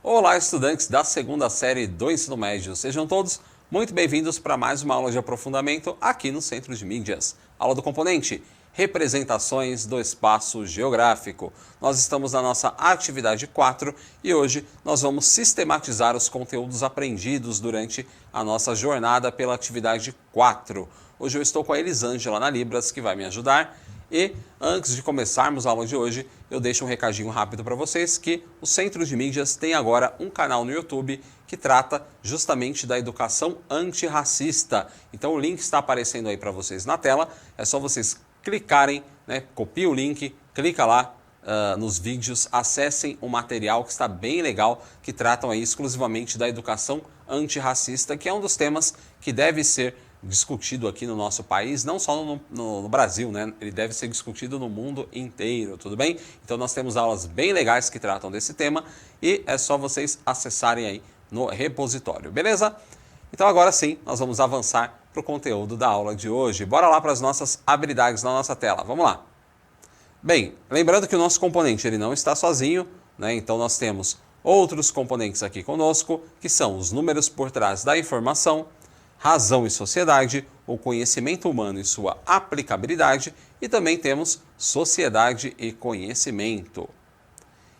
Olá, estudantes da segunda série do ensino médio. Sejam todos muito bem-vindos para mais uma aula de aprofundamento aqui no Centro de Mídias. Aula do componente Representações do Espaço Geográfico. Nós estamos na nossa atividade 4 e hoje nós vamos sistematizar os conteúdos aprendidos durante a nossa jornada pela atividade 4. Hoje eu estou com a Elisângela na Libras, que vai me ajudar. E antes de começarmos a aula de hoje, eu deixo um recadinho rápido para vocês que o Centro de Mídias tem agora um canal no YouTube que trata justamente da educação antirracista. Então o link está aparecendo aí para vocês na tela, é só vocês clicarem, copiem o link, clica lá nos vídeos, acessem o material que está bem legal, que tratam aí exclusivamente da educação antirracista, que é um dos temas que deve ser discutido aqui no nosso país, não só no Brasil, né? Ele deve ser discutido no mundo inteiro, tudo bem? Então nós temos aulas bem legais que tratam desse tema e é só vocês acessarem aí no repositório, beleza? Então agora sim, nós vamos avançar para o conteúdo da aula de hoje. Bora lá para as nossas habilidades na nossa tela, vamos lá. Bem, lembrando que o nosso componente ele não está sozinho, né? Então nós temos outros componentes aqui conosco, que são os números por trás da informação, razão e sociedade, o conhecimento humano e sua aplicabilidade, e também temos sociedade e conhecimento.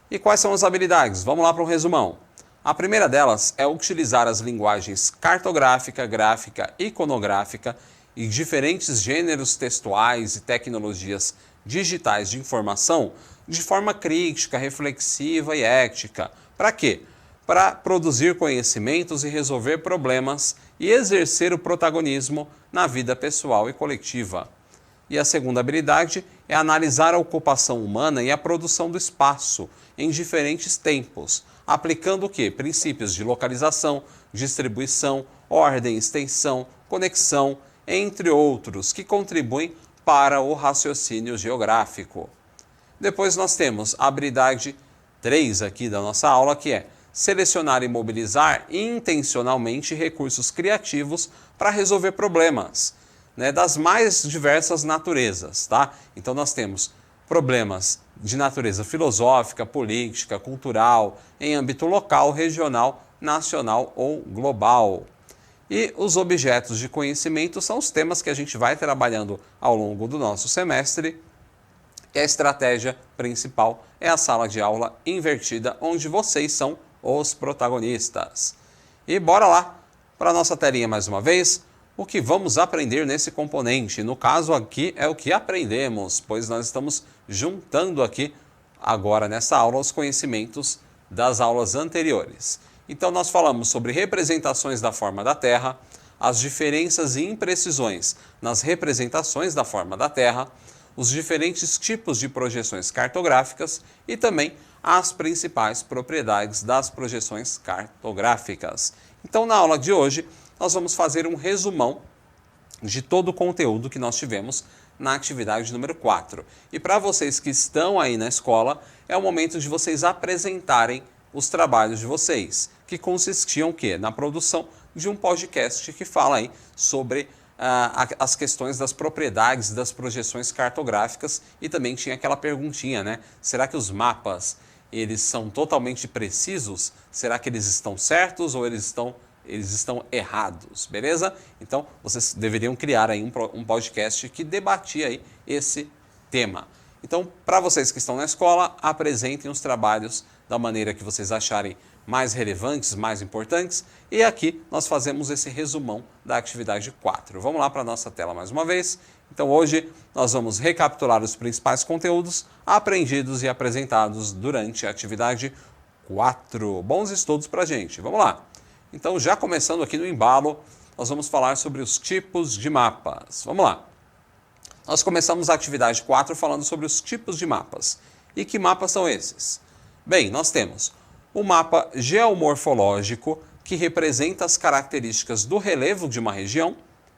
E quais são as habilidades? Vamos lá para um resumão. A primeira delas é utilizar as linguagens cartográfica, gráfica, iconográfica e diferentes gêneros textuais e tecnologias digitais de informação de forma crítica, reflexiva e ética. Para quê? Para produzir conhecimentos e resolver problemas e exercer o protagonismo na vida pessoal e coletiva. E a segunda habilidade é analisar a ocupação humana e a produção do espaço em diferentes tempos, aplicando o quê? Princípios de localização, distribuição, ordem, extensão, conexão, entre outros, que contribuem para o raciocínio geográfico. Depois nós temos a habilidade 3 aqui da nossa aula, que é selecionar e mobilizar intencionalmente recursos criativos para resolver problemas, das mais diversas naturezas, tá? Então nós temos problemas de natureza filosófica, política, cultural, em âmbito local, regional, nacional ou global. E os objetos de conhecimento são os temas que a gente vai trabalhando ao longo do nosso semestre. E a estratégia principal é a sala de aula invertida, onde vocês são os protagonistas. E bora lá para a nossa telinha mais uma vez, o que vamos aprender nesse componente. No caso aqui é o que aprendemos, pois nós estamos juntando aqui agora nessa aula os conhecimentos das aulas anteriores. Então nós falamos sobre representações da forma da Terra, as diferenças e imprecisões nas representações da forma da Terra, os diferentes tipos de projeções cartográficas e também as principais propriedades das projeções cartográficas. Então, na aula de hoje, nós vamos fazer um resumão de todo o conteúdo que nós tivemos na atividade número 4. E para vocês que estão aí na escola, é o momento de vocês apresentarem os trabalhos de vocês, que consistiam o quê? Na produção de um podcast que fala aí sobre as questões das propriedades das projeções cartográficas e também tinha aquela perguntinha, né? Será que os mapas eles são totalmente precisos? Será que eles estão certos ou eles estão errados? Beleza? Então, vocês deveriam criar aí um podcast que debatia aí esse tema. Então, para vocês que estão na escola, apresentem os trabalhos da maneira que vocês acharem mais relevantes, mais importantes. E aqui nós fazemos esse resumão da atividade 4. Vamos lá para a nossa tela mais uma vez. Então hoje nós vamos recapitular os principais conteúdos aprendidos e apresentados durante a atividade 4. Bons estudos para a gente. Vamos lá. Então já começando aqui no embalo, nós vamos falar sobre os tipos de mapas. Vamos lá. Nós começamos a atividade 4 falando sobre os tipos de mapas. E que mapas são esses? Bem, nós temos o mapa geomorfológico, que representa as características do relevo de uma região.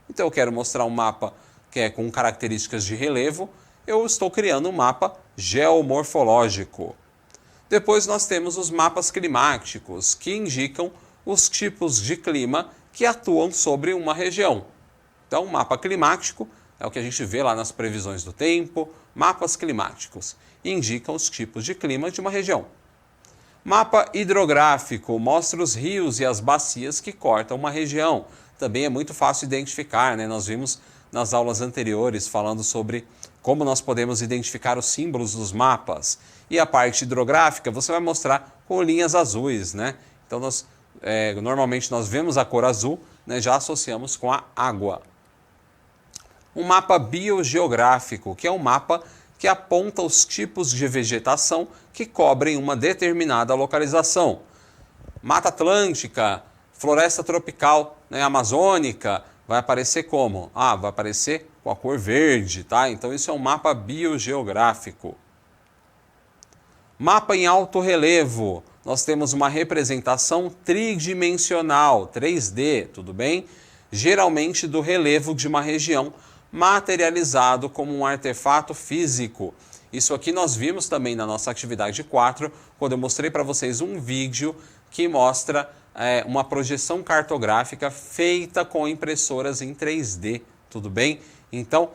Então eu quero mostrar um mapa que é com características de relevo, eu estou criando um mapa geomorfológico. Depois nós temos os mapas climáticos, que indicam os tipos de clima que atuam sobre uma região. Então, o mapa climático é o que a gente vê lá nas previsões do tempo, mapas climáticos, indicam os tipos de clima de uma região. Mapa hidrográfico mostra os rios e as bacias que cortam uma região. Também é muito fácil identificar, né? Nós vimos nas aulas anteriores falando sobre como nós podemos identificar os símbolos dos mapas. E a parte hidrográfica você vai mostrar com linhas azuis, né? Então normalmente nós vemos a cor azul, né? Já associamos com a água. Um mapa biogeográfico, que é um mapa que aponta os tipos de vegetação que cobrem uma determinada localização. Mata Atlântica, floresta tropical, né, amazônica, vai aparecer como? Vai aparecer com a cor verde, tá? Então isso é um mapa biogeográfico. Mapa em alto relevo, nós temos uma representação tridimensional, 3D, tudo bem? Geralmente do relevo de uma região, materializado como um artefato físico. Isso aqui nós vimos também na nossa atividade 4, quando eu mostrei para vocês um vídeo que mostra uma projeção cartográfica feita com impressoras em 3D, tudo bem? Então,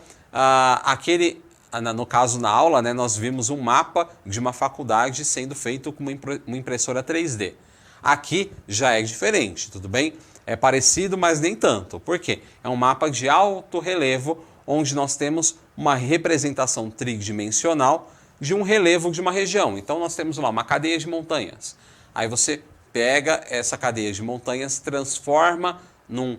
no caso na aula, né, nós vimos um mapa de uma faculdade sendo feito com uma impressora 3D. Aqui já é diferente, tudo bem? É parecido, mas nem tanto. Por quê? É um mapa de alto relevo, onde nós temos uma representação tridimensional de um relevo de uma região. Então nós temos lá uma cadeia de montanhas. Aí você pega essa cadeia de montanhas, transforma num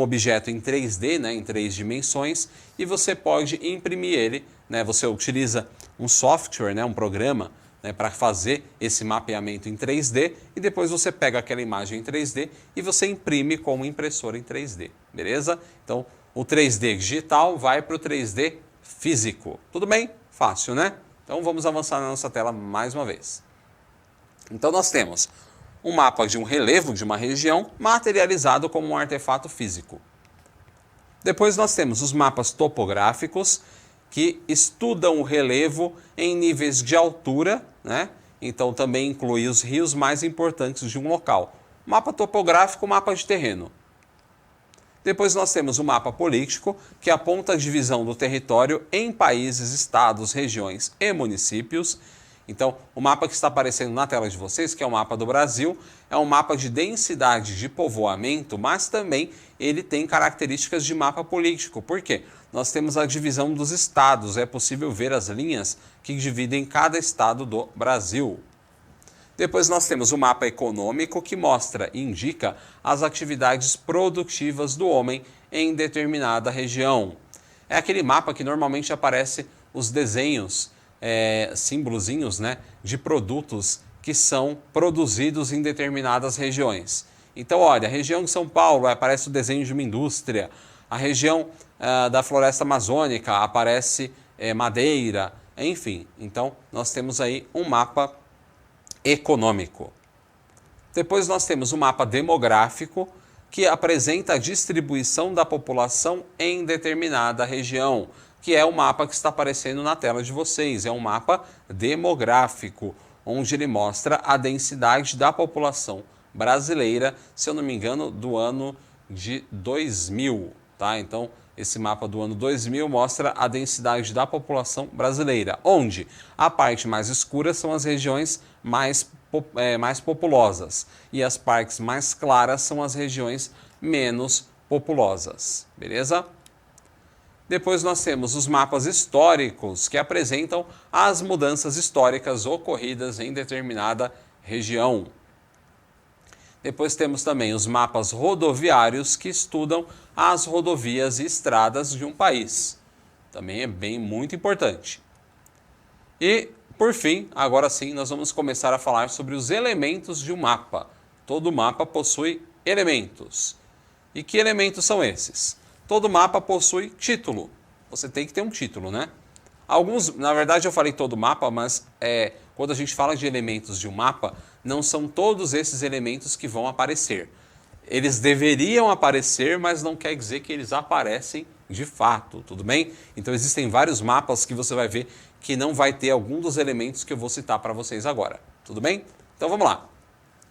objeto em 3D, né, em 3 dimensões, e você pode imprimir ele, né, você utiliza um software, né, um programa, né, para fazer esse mapeamento em 3D, e depois você pega aquela imagem em 3D e você imprime com uma impressora em 3D, beleza? Então, o 3D digital vai para o 3D físico. Tudo bem? Fácil, né? Então, vamos avançar na nossa tela mais uma vez. Então, nós temos um mapa de um relevo de uma região materializado como um artefato físico. Depois nós temos os mapas topográficos, que estudam o relevo em níveis de altura, né? Então também inclui os rios mais importantes de um local. Mapa topográfico, mapa de terreno. Depois nós temos o mapa político, que aponta a divisão do território em países, estados, regiões e municípios. Então, o mapa que está aparecendo na tela de vocês, que é o mapa do Brasil, é um mapa de densidade de povoamento, mas também ele tem características de mapa político. Por quê? Nós temos a divisão dos estados, é possível ver as linhas que dividem cada estado do Brasil. Depois nós temos o mapa econômico, que mostra e indica as atividades produtivas do homem em determinada região. É aquele mapa que normalmente aparece os desenhos, símbolozinhos, né, de produtos que são produzidos em determinadas regiões. Então, olha, a região de São Paulo aparece o desenho de uma indústria, a região da floresta amazônica aparece madeira, enfim. Então, nós temos aí um mapa econômico. Depois nós temos o mapa demográfico, que apresenta a distribuição da população em determinada região, que é o mapa que está aparecendo na tela de vocês. É um mapa demográfico, onde ele mostra a densidade da população brasileira, se eu não me engano, do ano de 2000, tá? Então, esse mapa do ano 2000 mostra a densidade da população brasileira, onde a parte mais escura são as regiões mais populosas e as partes mais claras são as regiões menos populosas, beleza? Depois nós temos os mapas históricos, que apresentam as mudanças históricas ocorridas em determinada região. Depois temos também os mapas rodoviários, que estudam as rodovias e estradas de um país. Também é muito importante. E, por fim, agora sim, nós vamos começar a falar sobre os elementos de um mapa. Todo mapa possui elementos. E que elementos são esses? Todo mapa possui título. Você tem que ter um título, né? Alguns, na verdade eu falei todo mapa, mas quando a gente fala de elementos de um mapa, não são todos esses elementos que vão aparecer. Eles deveriam aparecer, mas não quer dizer que eles aparecem de fato, tudo bem? Então existem vários mapas que você vai ver que não vai ter algum dos elementos que eu vou citar para vocês agora, tudo bem? Então vamos lá.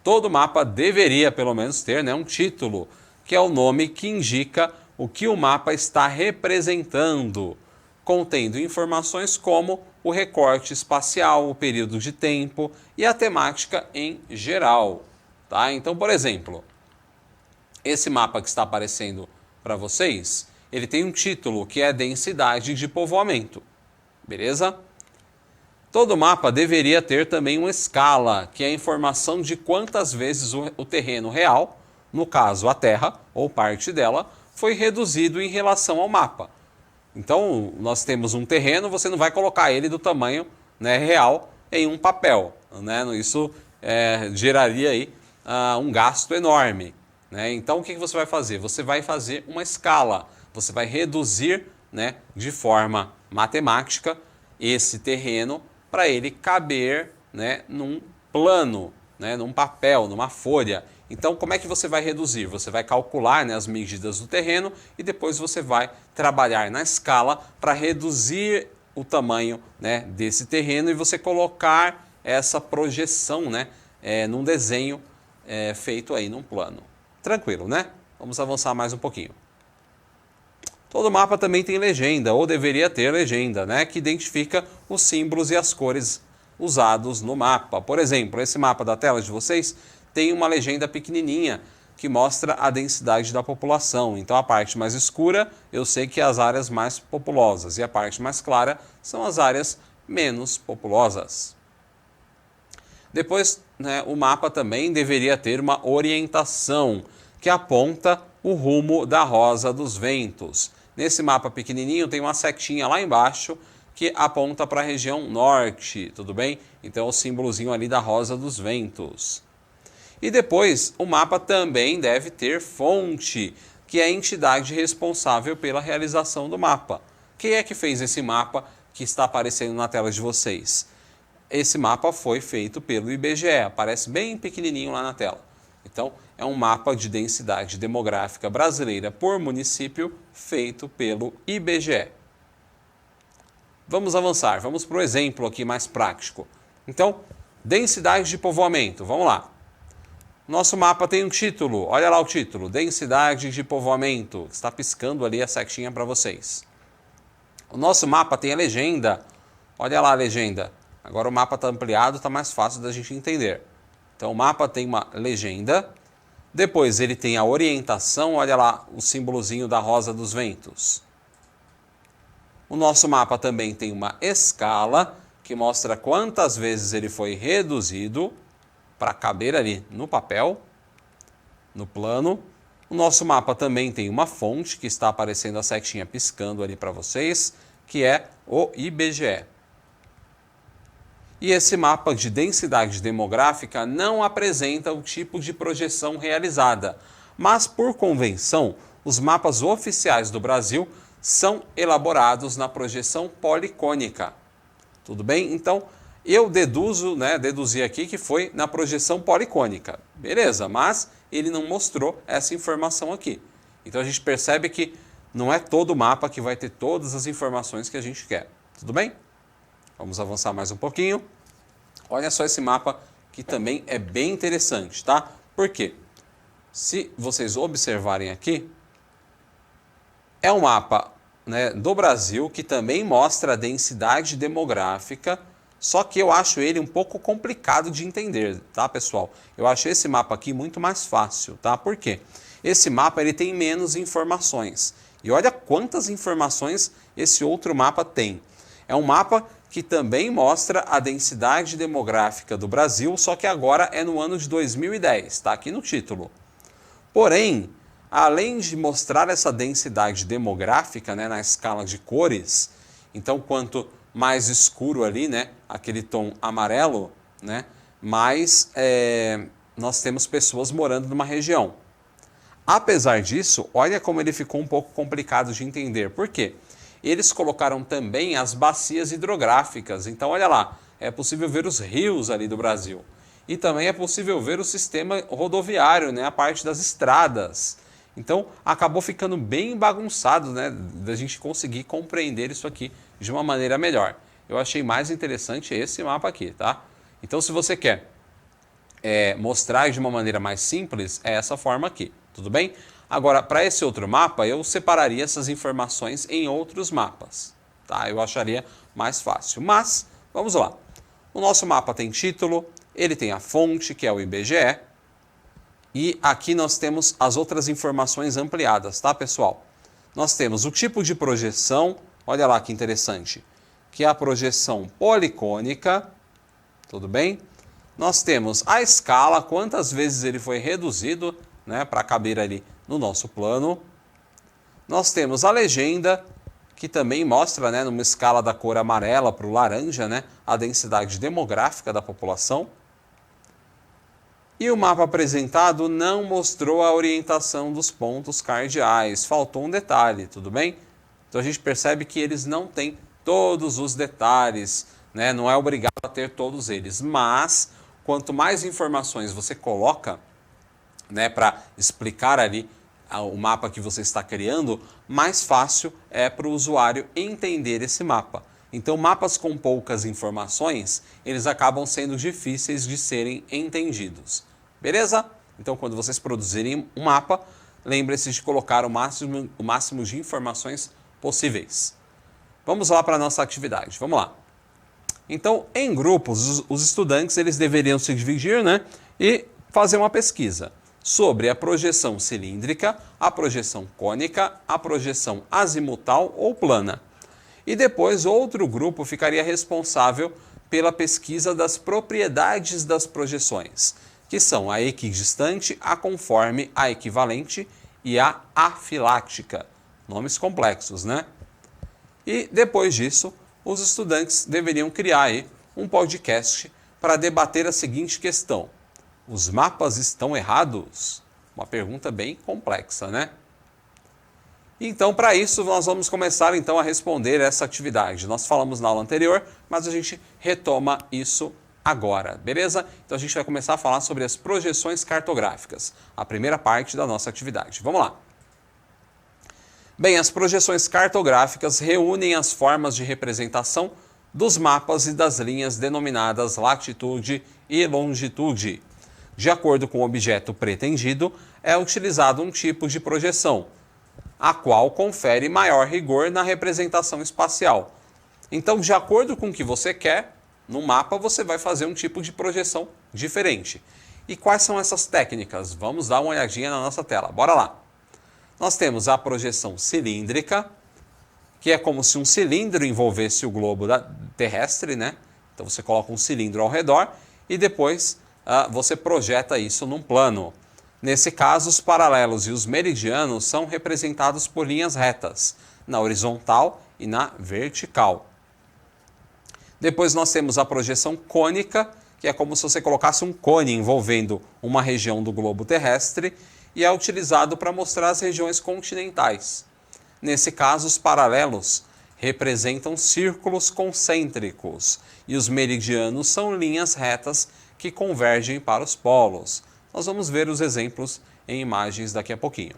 Todo mapa deveria pelo menos ter, né, um título, que é o nome que indica o que o mapa está representando. contendo informações como o recorte espacial, o período de tempo e a temática em geral. Tá? Então, por exemplo, esse mapa que está aparecendo para vocês, ele tem um título que é densidade de povoamento, beleza? Todo mapa deveria ter também uma escala, que é a informação de quantas vezes o terreno real, no caso a Terra ou parte dela, foi reduzido em relação ao mapa. Então, nós temos um terreno, você não vai colocar ele do tamanho, né, real em um papel. Né? Isso geraria aí, um gasto enorme. Né? Então, o que você vai fazer? Você vai fazer uma escala. Você vai reduzir, né, de forma matemática esse terreno para ele caber, né, num plano, né, num papel, numa folha. Então, como é que você vai reduzir? Você vai calcular, né, as medidas do terreno e depois você vai trabalhar na escala para reduzir o tamanho, né, desse terreno e você colocar essa projeção, né, num desenho feito aí num plano. Tranquilo, né? Vamos avançar mais um pouquinho. Todo mapa também tem legenda, ou deveria ter legenda, né, que identifica os símbolos e as cores usados no mapa. Por exemplo, esse mapa da tela de vocês tem uma legenda pequenininha que mostra a densidade da população. Então a parte mais escura eu sei que é as áreas mais populosas e a parte mais clara são as áreas menos populosas. Depois, né, o mapa também deveria ter uma orientação que aponta o rumo da Rosa dos Ventos. Nesse mapa pequenininho tem uma setinha lá embaixo que aponta para a região norte, tudo bem? Então é o símbolozinho ali da Rosa dos Ventos. E depois, o mapa também deve ter fonte, que é a entidade responsável pela realização do mapa. Quem é que fez esse mapa que está aparecendo na tela de vocês? Esse mapa foi feito pelo IBGE, aparece bem pequenininho lá na tela. Então, é um mapa de densidade demográfica brasileira por município feito pelo IBGE. Vamos avançar, vamos para o exemplo aqui mais prático. Então, densidade de povoamento, vamos lá. Nosso mapa tem um título, olha lá o título, densidade de povoamento, está piscando ali a setinha para vocês. O nosso mapa tem a legenda, olha lá a legenda. Agora o mapa está ampliado, está mais fácil da gente entender. Então o mapa tem uma legenda, depois ele tem a orientação, olha lá o símbolozinho da Rosa dos Ventos. O nosso mapa também tem uma escala, que mostra quantas vezes ele foi reduzido para caber ali no papel, no plano. O nosso mapa também tem uma fonte, que está aparecendo a setinha piscando ali para vocês, que é o IBGE. E esse mapa de densidade demográfica não apresenta o tipo de projeção realizada, mas por convenção, os mapas oficiais do Brasil são elaborados na projeção policônica. Tudo bem? Então, eu deduzi aqui que foi na projeção policônica. Beleza, mas ele não mostrou essa informação aqui. Então a gente percebe que não é todo mapa que vai ter todas as informações que a gente quer. Tudo bem? Vamos avançar mais um pouquinho. Olha só esse mapa que também é bem interessante, tá? Por quê? Se vocês observarem aqui, é um mapa, né, do Brasil que também mostra a densidade demográfica. Só que eu acho ele um pouco complicado de entender, tá, pessoal? Eu acho esse mapa aqui muito mais fácil, tá? Por quê? Esse mapa ele tem menos informações. E olha quantas informações esse outro mapa tem. É um mapa que também mostra a densidade demográfica do Brasil, só que agora é no ano de 2010, está aqui no título. Porém, além de mostrar essa densidade demográfica, né, na escala de cores, então quanto mais escuro ali, né, aquele tom amarelo, né, mais nós temos pessoas morando numa região. Apesar disso, olha como ele ficou um pouco complicado de entender. Por quê? Eles colocaram também as bacias hidrográficas. Então, olha lá, é possível ver os rios ali do Brasil. E também é possível ver o sistema rodoviário, né, a parte das estradas. Então, acabou ficando bem bagunçado, né, da gente conseguir compreender isso aqui de uma maneira melhor. Eu achei mais interessante esse mapa aqui, tá? Então, se você quer mostrar de uma maneira mais simples, é essa forma aqui, tudo bem? Agora, para esse outro mapa, eu separaria essas informações em outros mapas, tá? Eu acharia mais fácil. Mas, vamos lá. O nosso mapa tem título, ele tem a fonte, que é o IBGE, e aqui nós temos as outras informações ampliadas, tá, pessoal? Nós temos o tipo de projeção, olha lá que interessante, que é a projeção policônica, tudo bem? Nós temos a escala, quantas vezes ele foi reduzido, né, para caber ali no nosso plano. Nós temos a legenda, que também mostra, né, numa escala da cor amarela para o laranja, né, a densidade demográfica da população. E o mapa apresentado não mostrou a orientação dos pontos cardeais, faltou um detalhe, tudo bem? Então a gente percebe que eles não têm todos os detalhes, né? Não é obrigado a ter todos eles, mas quanto mais informações você coloca, né, para explicar ali o mapa que você está criando, mais fácil é para o usuário entender esse mapa. Então, mapas com poucas informações, eles acabam sendo difíceis de serem entendidos. Beleza? Então, quando vocês produzirem um mapa, lembre-se de colocar o máximo de informações possíveis. Vamos lá para a nossa atividade. Vamos lá. Então, em grupos, os estudantes eles deveriam se dividir, né, e fazer uma pesquisa sobre a projeção cilíndrica, a projeção cônica, a projeção azimutal ou plana. E depois outro grupo ficaria responsável pela pesquisa das propriedades das projeções, que são a equidistante, a conforme, a equivalente e a afilática. Nomes complexos, né? E depois disso, os estudantes deveriam criar aí um podcast para debater a seguinte questão: os mapas estão errados? Uma pergunta bem complexa, né? Então, para isso, nós vamos começar então a responder essa atividade. Nós falamos na aula anterior, mas a gente retoma isso agora, beleza? Então a gente vai começar a falar sobre as projeções cartográficas, a primeira parte da nossa atividade. Vamos lá. Bem, as projeções cartográficas reúnem as formas de representação dos mapas e das linhas denominadas latitude e longitude. De acordo com o objeto pretendido, é utilizado um tipo de projeção, a qual confere maior rigor na representação espacial. Então, de acordo com o que você quer, no mapa você vai fazer um tipo de projeção diferente. E quais são essas técnicas? Vamos dar uma olhadinha na nossa tela. Bora lá! Nós temos a projeção cilíndrica, que é como se um cilindro envolvesse o globo terrestre, né? Então você coloca um cilindro ao redor e depois você projeta isso num plano. Nesse caso, os paralelos e os meridianos são representados por linhas retas, na horizontal e na vertical. Depois nós temos a projeção cônica, que é como se você colocasse um cone envolvendo uma região do globo terrestre e é utilizado para mostrar as regiões continentais. Nesse caso, os paralelos representam círculos concêntricos e os meridianos são linhas retas que convergem para os polos. Nós vamos ver os exemplos em imagens daqui a pouquinho.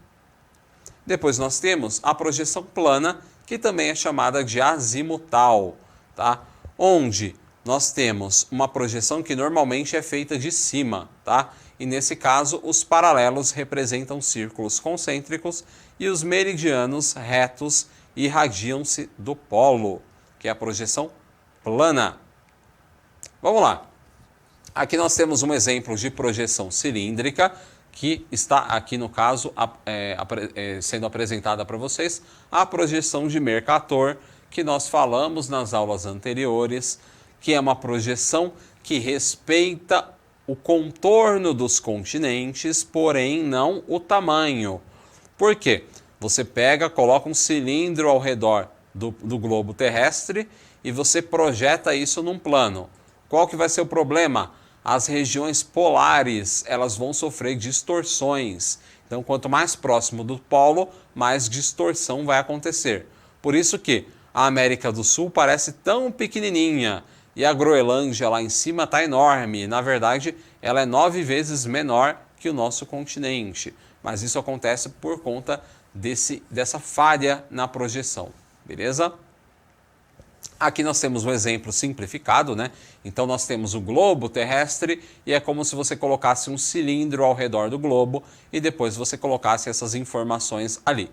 Depois nós temos a projeção plana, que também é chamada de azimutal, tá? Onde nós temos uma projeção que normalmente é feita de cima, tá? E nesse caso, os paralelos representam círculos concêntricos e os meridianos retos irradiam-se do polo, que é a projeção plana. Vamos lá. Aqui nós temos um exemplo de projeção cilíndrica, que está aqui no caso sendo apresentada para vocês, a projeção de Mercator, que nós falamos nas aulas anteriores, que é uma projeção que respeita o contorno dos continentes, porém não o tamanho. Por quê? Você pega, coloca um cilindro ao redor do globo terrestre e você projeta isso num plano. Qual que vai ser o problema? As regiões polares, elas vão sofrer distorções. Então, quanto mais próximo do polo, mais distorção vai acontecer. Por isso que a América do Sul parece tão pequenininha e a Groenlândia lá em cima está enorme. Na verdade, ela é 9 vezes menor que o nosso continente. Mas isso acontece por conta dessa falha na projeção. Beleza? Aqui nós temos um exemplo simplificado, né? Então nós temos o globo terrestre e é como se você colocasse um cilindro ao redor do globo e depois você colocasse essas informações ali.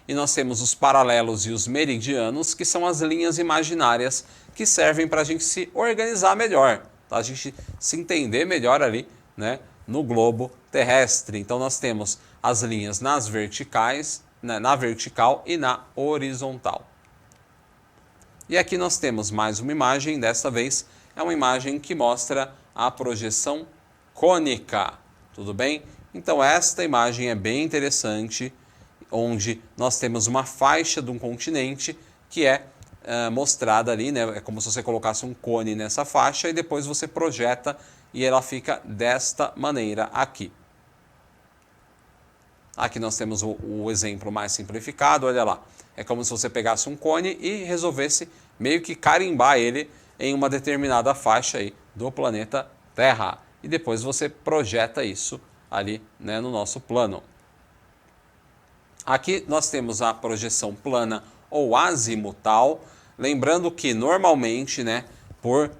e nós temos os paralelos e os meridianos, que são as linhas imaginárias que servem para a gente se organizar melhor, tá? A gente se entender melhor ali, né, no globo terrestre. Então nós temos as linhas nas verticais, né, na vertical e na horizontal. E aqui nós temos mais uma imagem, dessa vez é uma imagem que mostra a projeção cônica, tudo bem? Então esta imagem é bem interessante, onde nós temos uma faixa de um continente que é mostrada ali, né? É como se você colocasse um cone nessa faixa e depois você projeta e ela fica desta maneira aqui. Aqui nós temos o exemplo mais simplificado, olha lá. É como se você pegasse um cone e resolvesse meio que carimbar ele em uma determinada faixa aí do planeta Terra. E depois você projeta isso ali, né, no nosso plano. Aqui nós temos a projeção plana ou azimutal. Lembrando que normalmente, né, por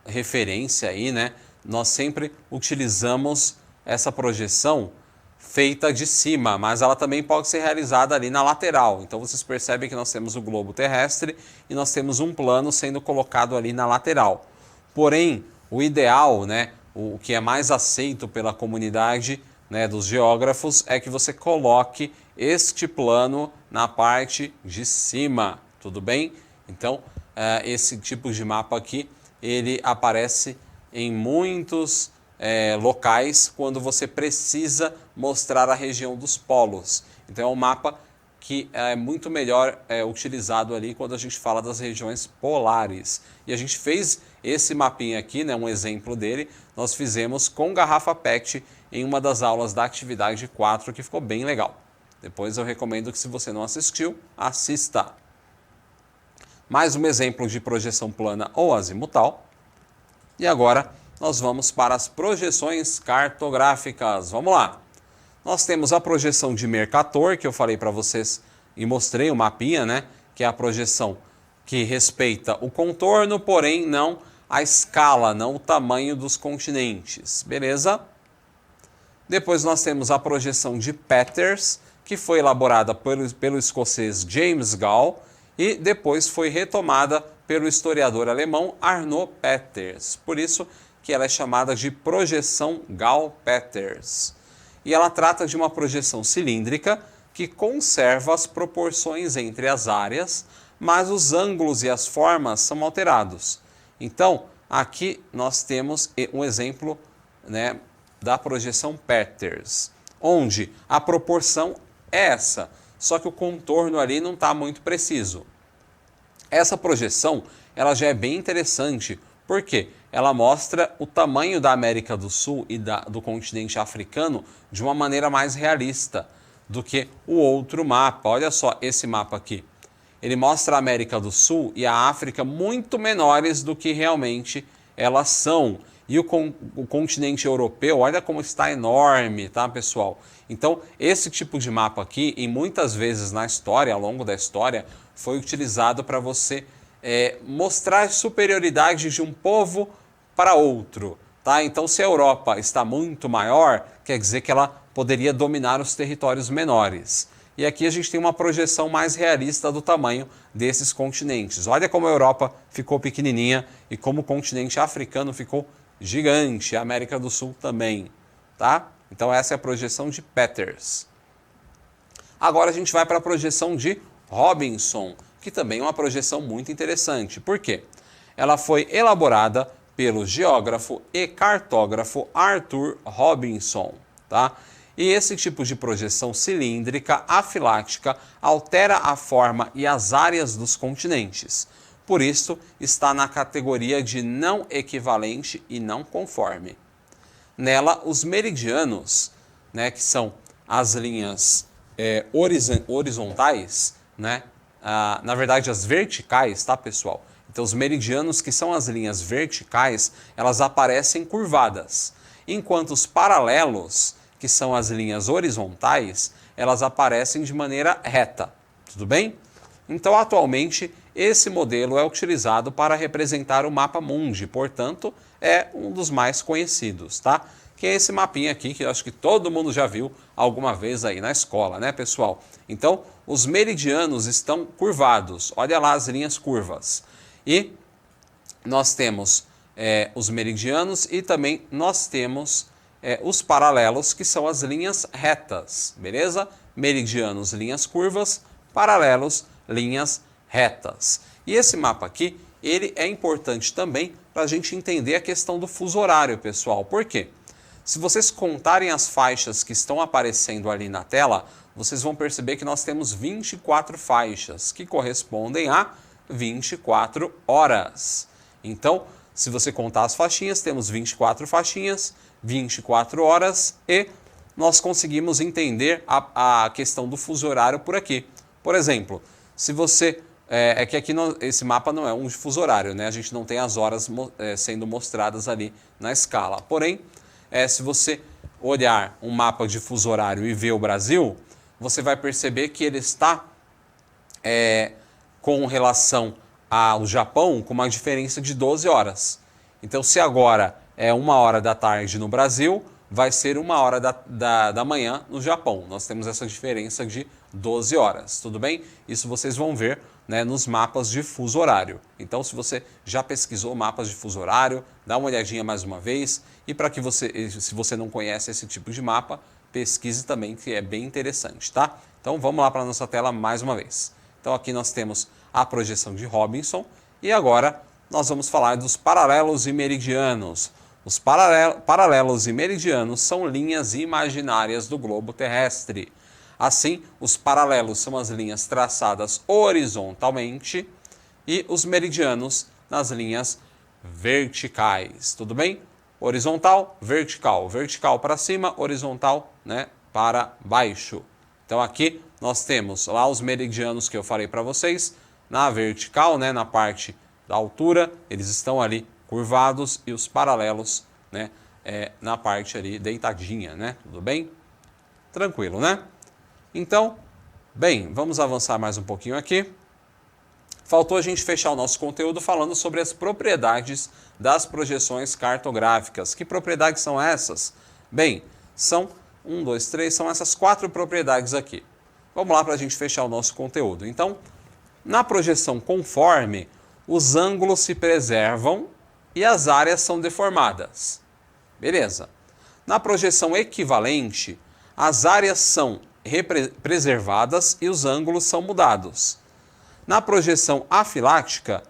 referência aí, né, nós sempre utilizamos essa projeção feita de cima, mas ela também pode ser realizada ali na lateral. Então vocês percebem que nós temos o globo terrestre e nós temos um plano sendo colocado ali na lateral. Porém, o ideal, né, o que é mais aceito pela comunidade, né, dos geógrafos, é que você coloque este plano na parte de cima, tudo bem? Então, esse tipo de mapa aqui, ele aparece em muitos locais quando você precisa mostrar a região dos polos. Então é um mapa que é muito melhor utilizado ali quando a gente fala das regiões polares. E a gente fez esse mapinha aqui, né, um exemplo dele, nós fizemos com garrafa PET em uma das aulas da atividade 4, que ficou bem legal. Depois eu recomendo que, se você não assistiu, assista. Mais um exemplo de projeção plana ou azimutal. E agora nós vamos para as projeções cartográficas. Vamos lá. Nós temos a projeção de Mercator, que eu falei para vocês e mostrei o mapinha, né? Que é a projeção que respeita o contorno, porém não a escala, não o tamanho dos continentes. Beleza? Depois nós temos a projeção de Peters, que foi elaborada pelo escocês James Gall e depois foi retomada pelo historiador alemão Arno Peters. Por isso que ela é chamada de projeção Gall-Peters. E ela trata de uma projeção cilíndrica que conserva as proporções entre as áreas, mas os ângulos e as formas são alterados. Então, aqui nós temos um exemplo, né, da projeção Peters, onde a proporção é essa, só que o contorno ali não está muito preciso. Essa projeção ela já é bem interessante, porque ela mostra o tamanho da América do Sul e do continente africano de uma maneira mais realista do que o outro mapa. Olha só esse mapa aqui. Ele mostra a América do Sul e a África muito menores do que realmente elas são. E o continente europeu, olha como está enorme, tá, pessoal? Então, esse tipo de mapa aqui, e muitas vezes na história, ao longo da história, foi utilizado para você mostrar superioridade de um povo para outro, tá? Então, se a Europa está muito maior, quer dizer que ela poderia dominar os territórios menores. E aqui a gente tem uma projeção mais realista do tamanho desses continentes. Olha como a Europa ficou pequenininha e como o continente africano ficou gigante, a América do Sul também, tá? Então essa é a projeção de Peters. Agora a gente vai para a projeção de Robinson, que também é uma projeção muito interessante. Por quê? Ela foi elaborada pelo geógrafo e cartógrafo Arthur Robinson, tá? E esse tipo de projeção cilíndrica afilática altera a forma e as áreas dos continentes. Por isso, está na categoria de não equivalente e não conforme. Nela, os meridianos, né, que são as linhas horizontais, né, na verdade as verticais, tá, pessoal? Então, os meridianos, que são as linhas verticais, elas aparecem curvadas, enquanto os paralelos, que são as linhas horizontais, elas aparecem de maneira reta, tudo bem? Então, atualmente, esse modelo é utilizado para representar o mapa mundi, portanto, é um dos mais conhecidos, tá? que é esse mapinha aqui, que eu acho que todo mundo já viu alguma vez aí na escola, né, pessoal? Então, os meridianos estão curvados. Olha lá as linhas curvas. E nós temos os meridianos e também nós temos os paralelos, que são as linhas retas, beleza? Meridianos, linhas curvas, paralelos, linhas retas. E esse mapa aqui, ele é importante também para a gente entender a questão do fuso horário, pessoal. Por quê? Se vocês contarem as faixas que estão aparecendo ali na tela, vocês vão perceber que nós temos 24 faixas, que correspondem a 24 horas. Então, se você contar as faixinhas, temos 24 faixinhas, 24 horas e nós conseguimos entender a questão do fuso horário por aqui. Por exemplo, se você... É que aqui esse mapa não é um fuso horário, né? A gente não tem as horas sendo mostradas ali na escala. Porém, se você olhar um mapa de fuso horário e ver o Brasil, você vai perceber que ele está com relação ao Japão com uma diferença de 12 horas. Então, se agora é 1h da tarde no Brasil, vai ser 1h da manhã no Japão. Nós temos essa diferença de 12 horas, tudo bem? Isso vocês vão ver, né, nos mapas de fuso horário. Então, se você já pesquisou mapas de fuso horário, dá uma olhadinha mais uma vez. E para que se você não conhece esse tipo de mapa, pesquise também, que é bem interessante, tá? Então, vamos lá para a nossa tela mais uma vez. Então, aqui nós temos a projeção de Robinson e agora nós vamos falar dos paralelos e meridianos. Os paralelos e meridianos são linhas imaginárias do globo terrestre. Assim, os paralelos são as linhas traçadas horizontalmente e os meridianos nas linhas verticais. Tudo bem? Horizontal, vertical. Vertical para cima, horizontal, né, para baixo. Então aqui nós temos lá os meridianos que eu falei para vocês. Na vertical, né, na parte da altura, eles estão ali curvados e os paralelos, né, na parte ali deitadinha, né? Tudo bem? Tranquilo, né? Então, bem, vamos avançar mais um pouquinho aqui. Faltou a gente fechar o nosso conteúdo falando sobre as propriedades das projeções cartográficas. Que propriedades são essas? Bem, são 1, 2, 3, são essas 4 propriedades aqui. Vamos lá para a gente fechar o nosso conteúdo. Então, na projeção conforme, os ângulos se preservam e as áreas são deformadas. Beleza. Na projeção equivalente, as áreas são preservadas e os ângulos são mudados. Na projeção afilática,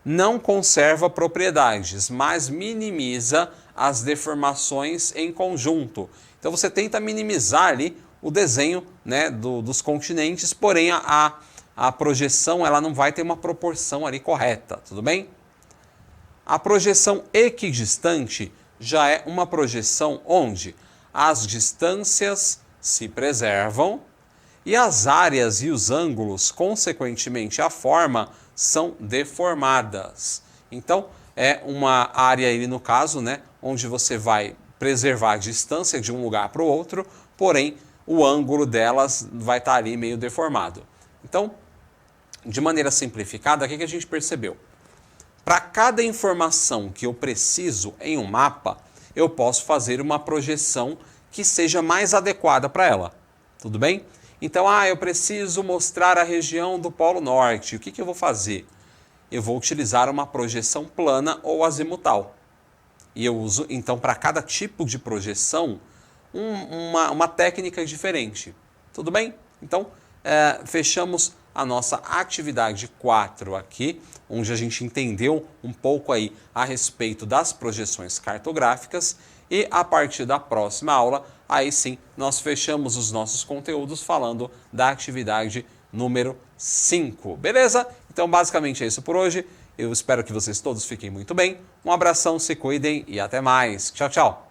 não conserva propriedades, mas minimiza as deformações em conjunto. Então você tenta minimizar ali o desenho, né, dos continentes, porém a projeção ela não vai ter uma proporção ali correta, tudo bem? A projeção equidistante já é uma projeção onde as distâncias se preservam e as áreas e os ângulos, consequentemente a forma, são deformadas. Então, é uma área aí no caso, né, onde você vai preservar a distância de um lugar para o outro, porém o ângulo delas vai estar ali meio deformado. Então, de maneira simplificada, o que a gente percebeu? Para cada informação que eu preciso em um mapa, eu posso fazer uma projeção que seja mais adequada para ela. Tudo bem? Então, eu preciso mostrar a região do Polo Norte. O que eu vou fazer? Eu vou utilizar uma projeção plana ou azimutal. E eu uso, então, para cada tipo de projeção, uma técnica diferente. Tudo bem? Então, fechamos a nossa atividade 4 aqui, onde a gente entendeu um pouco aí a respeito das projeções cartográficas e a partir da próxima aula, aí sim, nós fechamos os nossos conteúdos falando da atividade número 5, beleza? Então, basicamente é isso por hoje. Eu espero que vocês todos fiquem muito bem. Um abração, se cuidem e até mais. Tchau, tchau!